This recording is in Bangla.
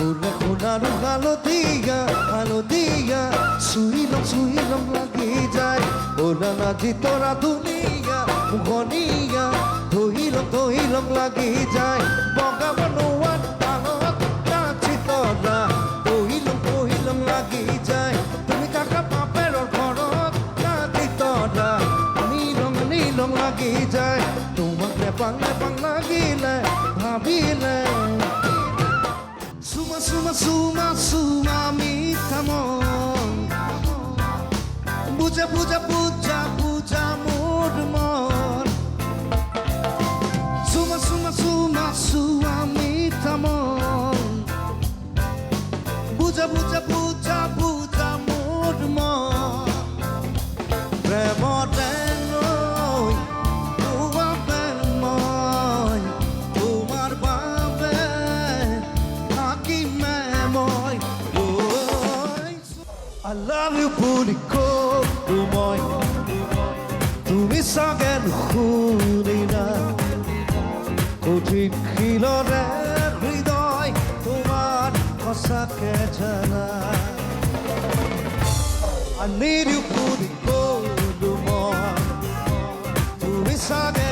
সোনার কালো দিয়া সুইলম লাগি যায় ওরা নাজি তোরা দুনিয়া মুখনিয়া ধইলম লাগি যায় বগা বনোয়ান আঙত নাচি তোরা ধইলম লাগি যায় তুমি কাকা পাপের ঘরত নাচি তোরা নীলম লাগি যায় তোমাকে পাং লাগিলে ভাবিলে Suma মিঠা মন বুঝা মোর মন Suma মিঠা মন বুঝা মোর মন প্রেমতে নই তোমাকে মই তোমার বাবে থাকিম I love you পুলিকো মই তুমি চাগে নুশুনি না কঠিন শিলৰে হৃদয় তোমাৰ সঁচাকে জানা I need you পুলিকো মই তুমি চাগে